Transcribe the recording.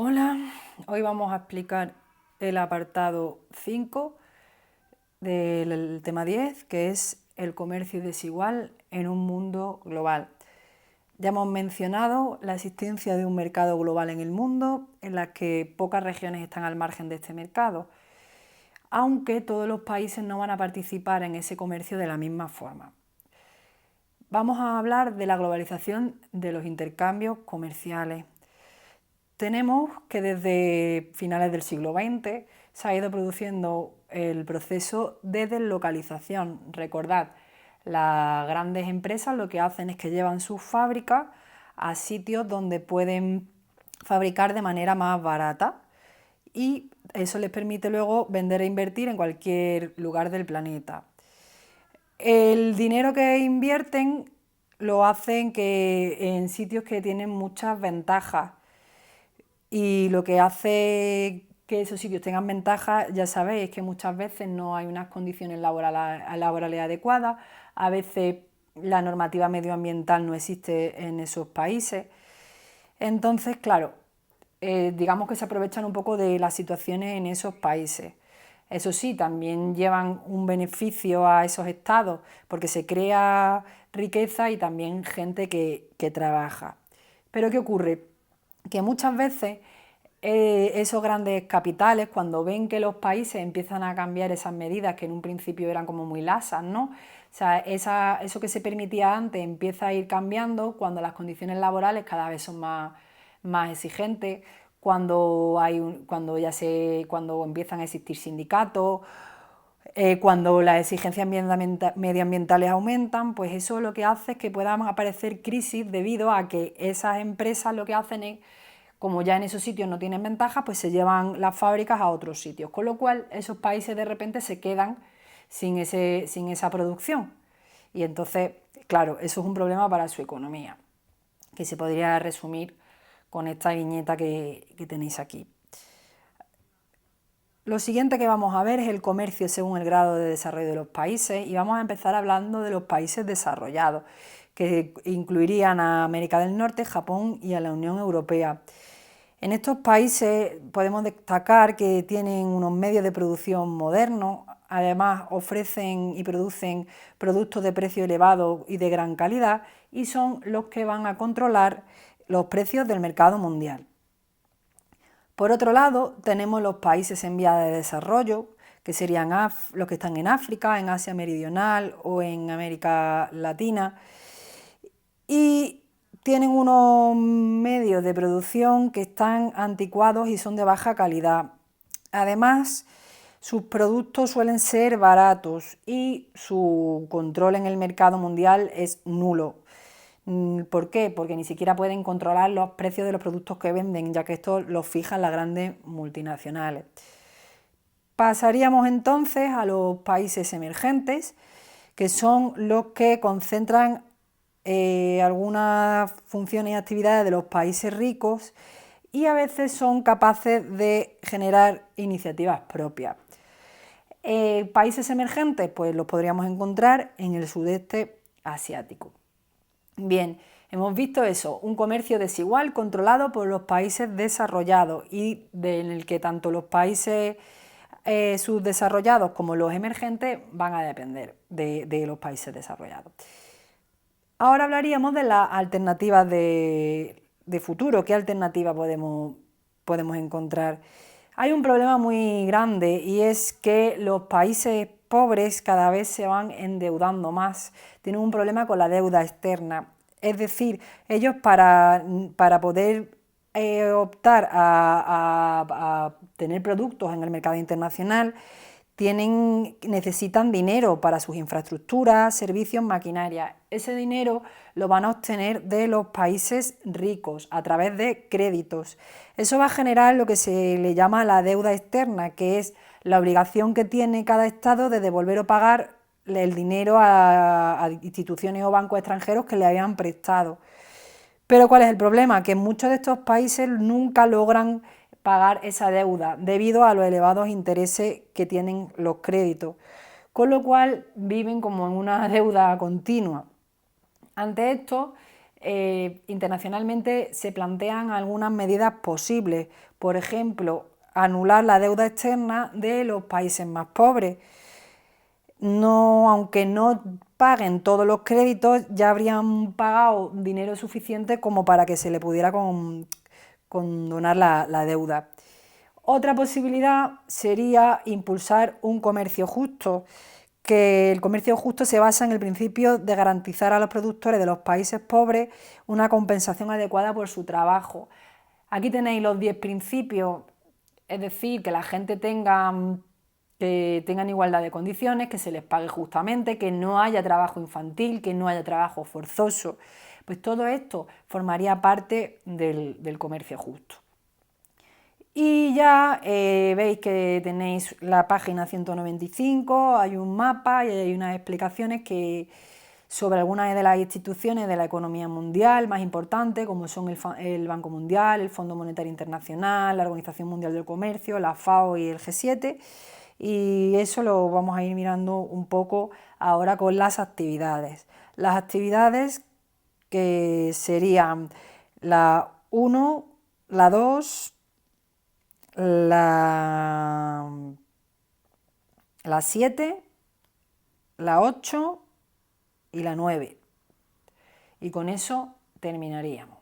Hola, hoy vamos a explicar el apartado 5 del tema 10, que es el comercio desigual en un mundo global. Ya hemos mencionado la existencia de un mercado global en el mundo, en la que pocas regiones están al margen de este mercado, aunque todos los países no van a participar en ese comercio de la misma forma. Vamos a hablar de la globalización de los intercambios comerciales. Tenemos que desde finales del siglo XX se ha ido produciendo el proceso de deslocalización. Recordad, las grandes empresas lo que hacen es que llevan sus fábricas a sitios donde pueden fabricar de manera más barata y eso les permite luego vender e invertir en cualquier lugar del planeta. El dinero que invierten lo hacen en sitios que tienen muchas ventajas y lo que hace que esos sitios tengan ventajas, ya sabéis, es que muchas veces no hay unas condiciones laborales adecuadas, a veces la normativa medioambiental no existe en esos países. Entonces, claro, digamos que se aprovechan un poco de las situaciones en esos países. Eso sí, también llevan un beneficio a esos estados porque se crea riqueza y también gente que trabaja. Pero ¿qué ocurre? Que muchas veces esos grandes capitales, cuando ven que los países empiezan a cambiar esas medidas que en un principio eran como muy lasas, ¿no? O sea, eso que se permitía antes empieza a ir cambiando cuando las condiciones laborales cada vez son más exigentes, cuando empiezan a existir sindicatos, cuando las exigencias medioambientales aumentan, pues eso lo que hace es que puedan aparecer crisis debido a que esas empresas lo que hacen es, como ya en esos sitios no tienen ventaja, pues se llevan las fábricas a otros sitios, con lo cual esos países de repente se quedan sin esa producción. Y entonces, claro, eso es un problema para su economía, que se podría resumir con esta viñeta que tenéis aquí. Lo siguiente que vamos a ver es el comercio según el grado de desarrollo de los países y vamos a empezar hablando de los países desarrollados, que incluirían a América del Norte, Japón y a la Unión Europea. En estos países podemos destacar que tienen unos medios de producción modernos, además ofrecen y producen productos de precio elevado y de gran calidad y son los que van a controlar los precios del mercado mundial. Por otro lado, tenemos los países en vía de desarrollo, que serían los que están en África, en Asia Meridional o en América Latina, y tienen unos medios de producción que están anticuados y son de baja calidad. Además, sus productos suelen ser baratos y su control en el mercado mundial es nulo. ¿Por qué? Porque ni siquiera pueden controlar los precios de los productos que venden, ya que esto los fijan las grandes multinacionales. Pasaríamos entonces a los países emergentes, que son los que concentran algunas funciones y actividades de los países ricos y a veces son capaces de generar iniciativas propias. Países emergentes, pues los podríamos encontrar en el sudeste asiático. Bien, hemos visto eso, un comercio desigual controlado por los países desarrollados y en el que tanto los países subdesarrollados como los emergentes van a depender de los países desarrollados. Ahora hablaríamos de las alternativas de futuro. ¿Qué alternativa podemos encontrar? Hay un problema muy grande y es que los países pobres cada vez se van endeudando más, tienen un problema con la deuda externa. Es decir, ellos para poder optar a tener productos en el mercado internacional necesitan dinero para sus infraestructuras, servicios, maquinaria. Ese dinero lo van a obtener de los países ricos a través de créditos. Eso va a generar lo que se le llama la deuda externa, que es la obligación que tiene cada Estado de devolver o pagar el dinero a instituciones o bancos extranjeros que le habían prestado. Pero ¿cuál es el problema? Que muchos de estos países nunca logran pagar esa deuda debido a los elevados intereses que tienen los créditos, con lo cual viven como en una deuda continua. Ante esto, Internacionalmente se plantean algunas medidas posibles, por ejemplo, anular la deuda externa de los países más pobres. Aunque no paguen todos los créditos, ya habrían pagado dinero suficiente como para que se le pudiera condonar la deuda. Otra posibilidad sería impulsar un comercio justo, que el comercio justo se basa en el principio de garantizar a los productores de los países pobres una compensación adecuada por su trabajo. Aquí tenéis los 10 principios, es decir, que la gente que tengan igualdad de condiciones, que se les pague justamente, que no haya trabajo infantil, que no haya trabajo forzoso. Pues todo esto formaría parte del comercio justo. Y ya veis que tenéis la página 195, hay un mapa y hay unas explicaciones sobre algunas de las instituciones de la economía mundial más importantes, como son el Banco Mundial, el Fondo Monetario Internacional, la Organización Mundial del Comercio, la FAO y el G7, y eso lo vamos a ir mirando un poco ahora con las actividades. Las actividades que serían la 1, la 2, la 7, la 8 y la 9. Y con eso terminaríamos.